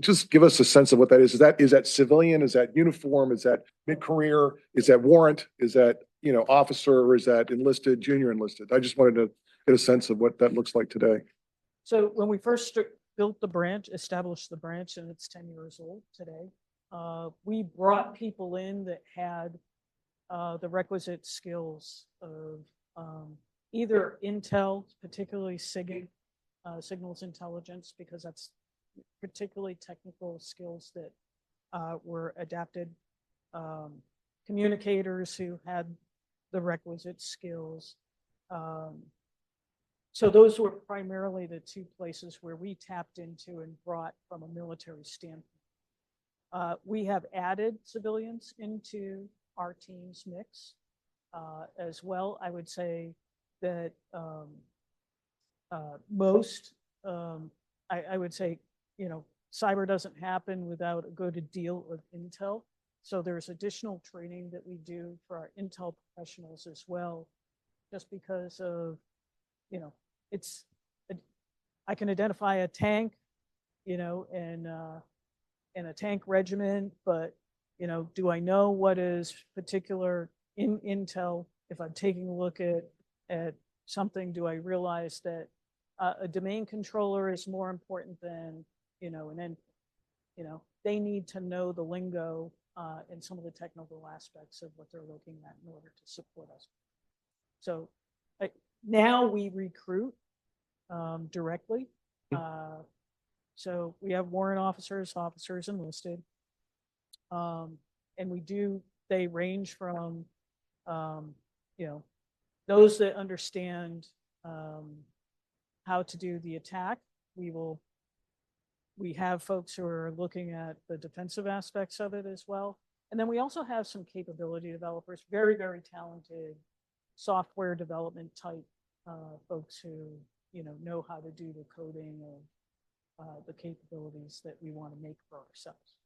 Just give us a sense of what that is. Is that civilian? Is that uniform? Is that mid-career? Is that warrant? Is that, officer, or is that enlisted, junior enlisted? I just wanted to get a sense of what that looks like today. So when we first built the branch, established the branch, and it's 10 years old today, we brought people in that had the requisite skills of either intel, particularly signals intelligence, because that's particularly technical skills that were adapted, communicators who had the requisite skills. So those were primarily the two places where we tapped into and brought from a military standpoint. We have added civilians into our team's mix as well. I would say that most, I would say, cyber doesn't happen without a good deal of intel. So there's additional training that we do for our intel professionals as well, just because of, I can identify a tank, and a tank regiment, but, do I know what is particular in intel? If I'm taking a look at something, do I realize that a domain controller is more important than, an endpoint? They need to know the lingo and some of the technical aspects of what they're looking at in order to support us. So now we recruit directly. So we have warrant officers enlisted. And they range from, those that understand how to do the attack. We have folks who are looking at the defensive aspects of it as well. And then we also have some capability developers, very, very talented software development type folks who, know how to do the coding of the capabilities that we want to make for ourselves.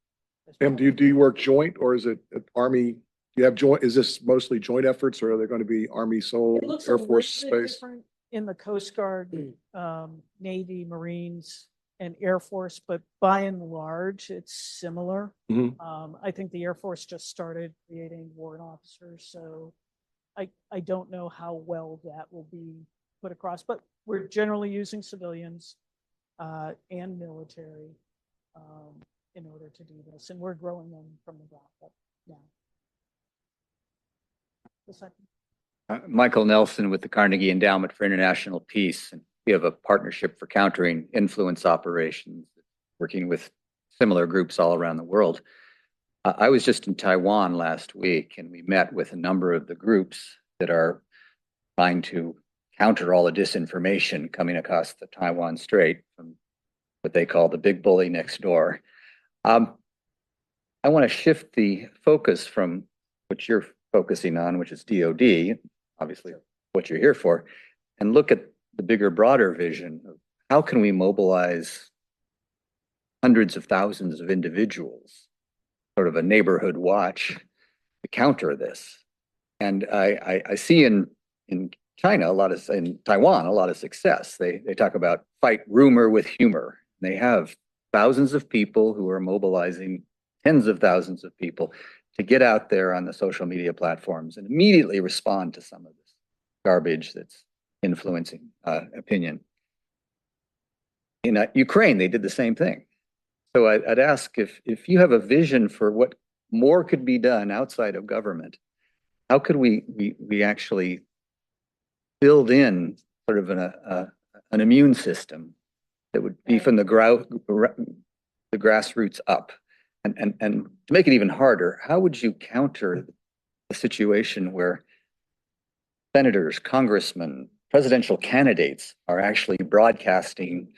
Sam, do you work joint, or is it Army? Do you have joint? Is this mostly joint efforts, or are they going to be Army sole, Air Force space? In the Coast Guard, Navy, Marines, and Air Force, but by and large, it's similar. Mm-hmm. I think the Air Force just started creating warrant officers, so I don't know how well that will be put across, but we're generally using civilians and military in order to do this, and we're growing them from the ground up now. The second. Michael Nelson with the Carnegie Endowment for International Peace. And we have a partnership for countering influence operations, working with similar groups all around the world. I was just in Taiwan last week, and we met with a number of the groups that are trying to counter all the disinformation coming across the Taiwan Strait from what they call the big bully next door. I want to shift the focus from what you're focusing on, which is DoD, obviously what you're here for, and look at the bigger, broader vision of how can we mobilize hundreds of thousands of individuals, sort of a neighborhood watch, to counter this? And I see in China in Taiwan a lot of success. They talk about fight rumor with humor. They have thousands of people who are mobilizing tens of thousands of people to get out there on the social media platforms and immediately respond to some of this garbage that's influencing opinion. In Ukraine, they did the same thing. So I'd ask if you have a vision for what more could be done outside of government, how could we actually build in sort of an immune system that would be from the grassroots up? And to make it even harder, how would you counter a situation where senators, congressmen, presidential candidates are actually broadcasting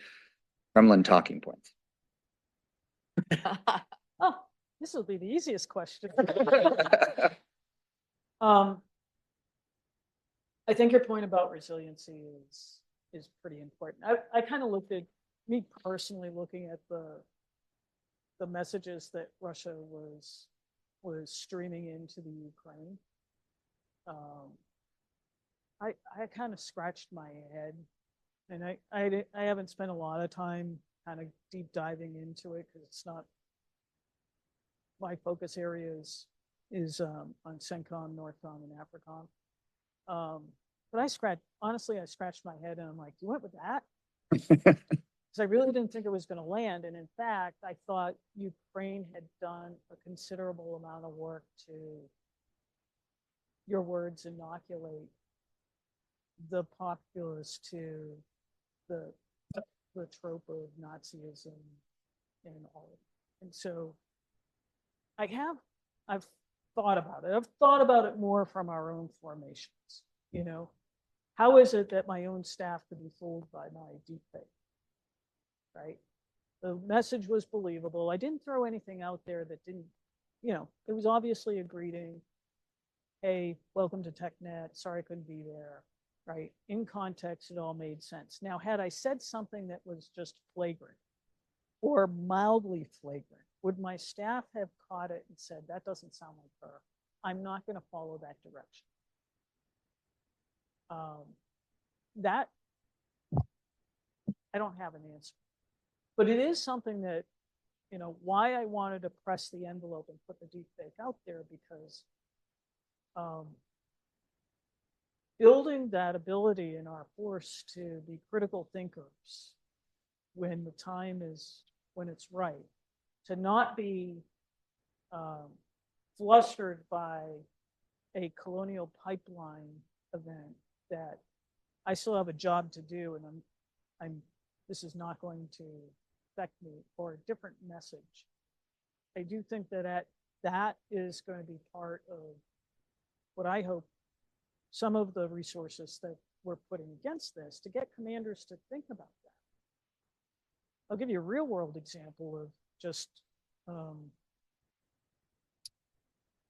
Kremlin talking points? Oh, this will be the easiest question. I think your point about resiliency is pretty important. I kind of looked at me personally looking at the messages that Russia was streaming into the Ukraine. I kind of scratched my head, and I haven't spent a lot of time kind of deep diving into it because it's not my focus area is on CENTCOM, NORTHCOM, and AFRICOM. But I scratched my head and I'm like, you went with that? Because I really didn't think it was going to land. And in fact, I thought Ukraine had done a considerable amount of work to, your words, inoculate the populace to the trope of Nazism and all of it. And so I've thought about it. I've thought about it more from our own formations. You know, how is it that my own staff could be fooled by my deepfake? Right? The message was believable. I didn't throw anything out there that didn't, you know, it was obviously a greeting. Hey, welcome to TechNet. Sorry I couldn't be there. Right? In context, it all made sense. Now, had I said something that was just flagrant or mildly flagrant, would my staff have caught it and said, that doesn't sound like her? I'm not going to follow that direction. That I don't have an answer, but it is something that, you know, why I wanted to press the envelope and put the deepfake out there, because building that ability in our force to be critical thinkers when the time is, when it's right, to not be flustered by a colonial pipeline event that I still have a job to do, and this is not going to affect me, or a different message. I do think that that is going to be part of what I hope some of the resources that we're putting against this, to get commanders to think about that. I'll give you a real world example of just,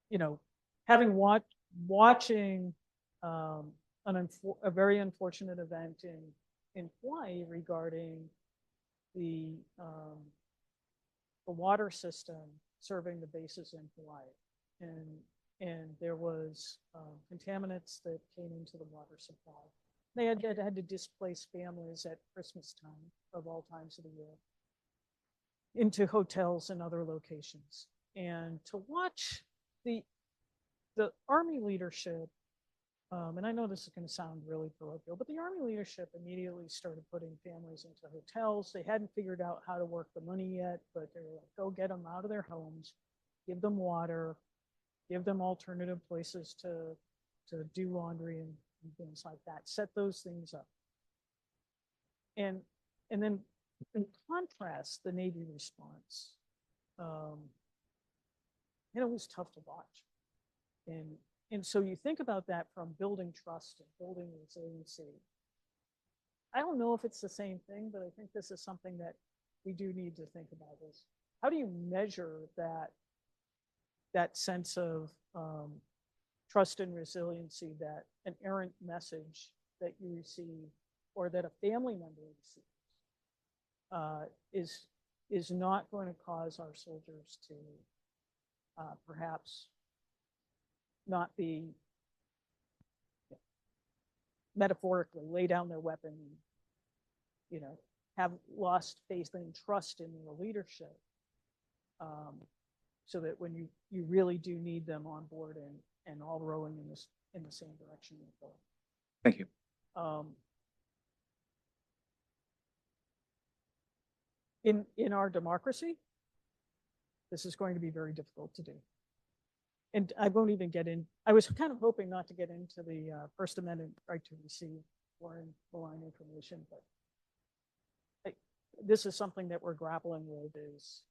you know, having watching a very unfortunate event in Hawaii regarding the water system serving the bases in Hawaii, and there was contaminants that came into the water supply. They had to displace families at Christmas time, of all times of the year, into hotels and other locations. And to watch the Army leadership, and I know this is going to sound really parochial, but the Army leadership immediately started putting families into hotels. They hadn't figured out how to work the money yet, but they were like, go get them out of their homes, give them water, give them alternative places to do laundry and things like that. Set those things up. And then in contrast, the Navy response, it was tough to watch. And so you think about that from building trust and building resiliency. I don't know if it's the same thing, but I think this is something that we do need to think about, is how do you measure that sense of trust and resiliency, that an errant message that you receive or that a family member receives, is not going to cause our soldiers to perhaps not be metaphorically lay down their weapon and, you know, have lost faith and trust in their leadership, so that when you really do need them on board and all rowing in the same direction. Thank you. In our democracy, this is going to be very difficult to do. And I won't even get in. I was kind of hoping not to get into the First Amendment right to receive foreign malign information, but this is something that we're grappling with. Is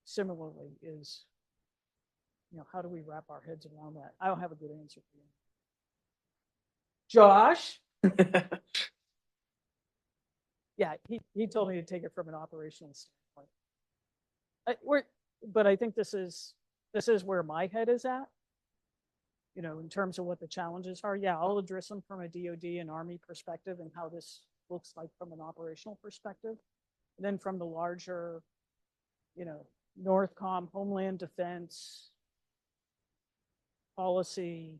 similarly, you know, how do we wrap our heads around that? I don't have a good answer for you. Josh? Yeah, he told me to take it from an operational standpoint. But I think this is where my head is at. You know, in terms of what the challenges are. Yeah, I'll address them from a DoD and Army perspective and how this looks like from an operational perspective. And then from the larger, you know, Northcom, Homeland Defense, policy,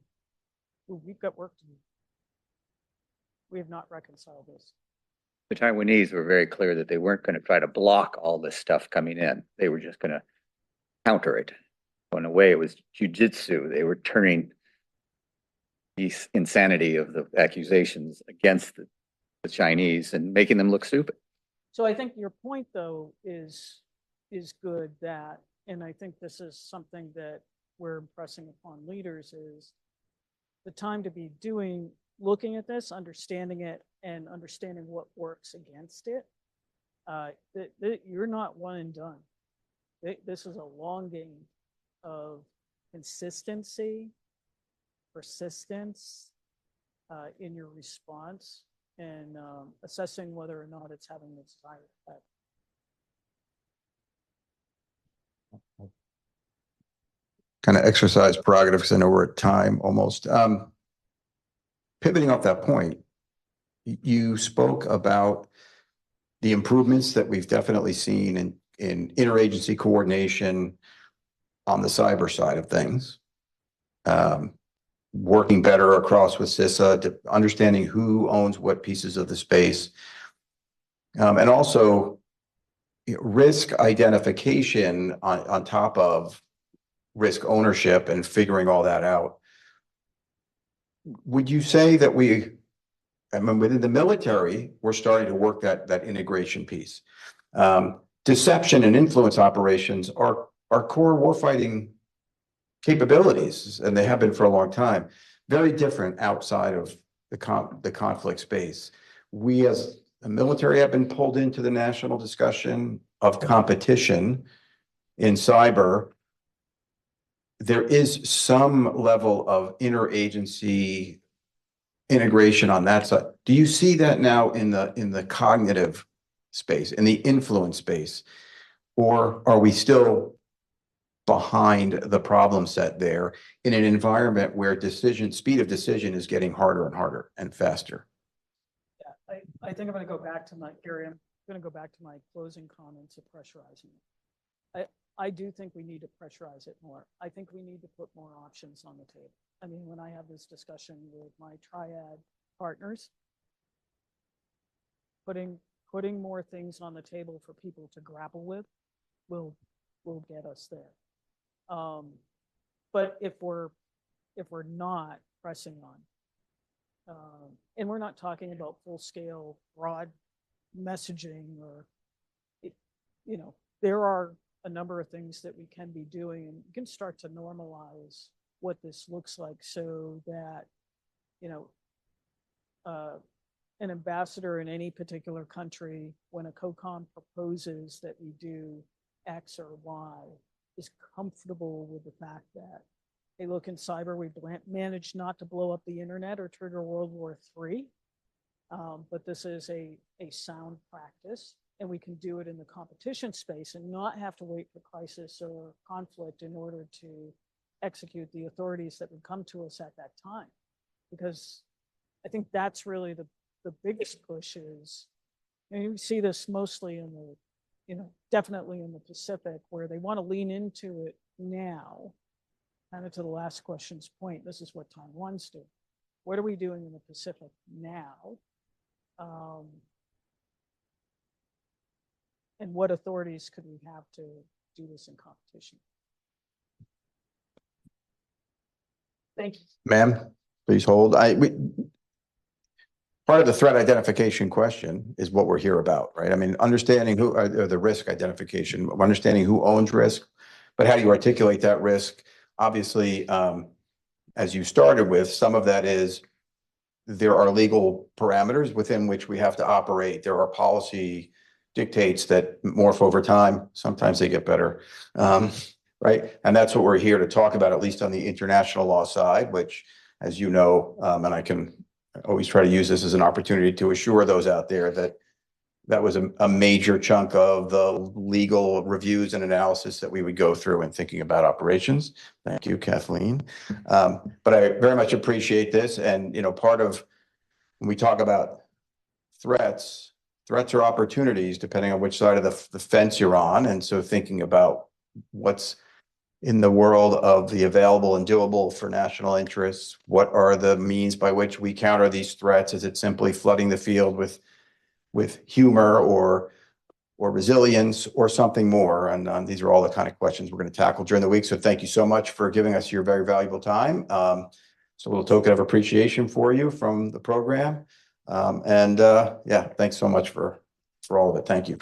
we've got work to do. We have not reconciled this. The Taiwanese were very clear that they weren't going to try to block all this stuff coming in. They were just going to counter it. So in a way, it was jujitsu. They were turning the insanity of the accusations against the Chinese and making them look stupid. So I think your point, though, is good, that, and I think this is something that we're impressing upon leaders, is the time to be looking at this, understanding it, and understanding what works against it. You're not one and done. This is a long game of consistency, persistence in your response, and assessing whether or not it's having the desired effect. Kind of exercise prerogative because I know we're at time almost. Pivoting off that point, you spoke about the improvements that we've definitely seen in interagency coordination on the cyber side of things, working better across with CISA, to understanding who owns what pieces of the space, and also risk identification on top of risk ownership and figuring all that out. Would you say that within the military, we're starting to work that integration piece? Deception and influence operations are core warfighting capabilities, and they have been for a long time. Very different outside of the conflict space. We as a military have been pulled into the national discussion of competition in cyber. There is some level of interagency integration on that side. Do you see that now in the cognitive space, in the influence space, or are we still behind the problem set there in an environment where speed of decision is getting harder and harder and faster? Yeah, I think I'm going to go back to Gary, I'm going to go back to my closing comments of pressurizing it. I do think we need to pressurize it more. I think we need to put more options on the table. I mean, when I have this discussion with my triad partners, putting more things on the table for people to grapple with will get us there. But if we're not pressing on, and we're not talking about full scale broad messaging, or, you know, there are a number of things that we can be doing, and we can start to normalize what this looks like, so that, you know, an ambassador in any particular country, when a COCOM proposes that we do X or Y, is comfortable with the fact that, hey, look, in cyber, we've managed not to blow up the internet or trigger World War III, but this is a sound practice, and we can do it in the competition space and not have to wait for crisis or conflict in order to execute the authorities that would come to us at that time. Because I think that's really the biggest push, is And you see this mostly in the, definitely in the Pacific, where they want to lean into it now. Kind of to the last question's point, this is what Taiwan's doing. What are we doing in the Pacific now? And what authorities could we have to do this in competition? Thank you. Ma'am, please hold. Part of the threat identification question is what we're here about, right? I mean, understanding who or the risk identification, understanding who owns risk, but how do you articulate that risk? Obviously, as you started with, some of that is there are legal parameters within which we have to operate. There are policy dictates that morph over time. Sometimes they get better, right? And that's what we're here to talk about, at least on the international law side, which, as you know, and I can always try to use this as an opportunity to assure those out there that that was a major chunk of the legal reviews and analysis that we would go through in thinking about operations. Thank you, Kathleen. But I very much appreciate this. And, part of when we talk about threats are opportunities depending on which side of the fence you're on. And so thinking about what's in the world of the available and doable for national interests, what are the means by which we counter these threats? Is it simply flooding the field with humor or resilience or something more? And these are all the kind of questions we're going to tackle during the week. So thank you so much for giving us your very valuable time. So a little token of appreciation for you from the program. Yeah, thanks so much for all of it. Thank you.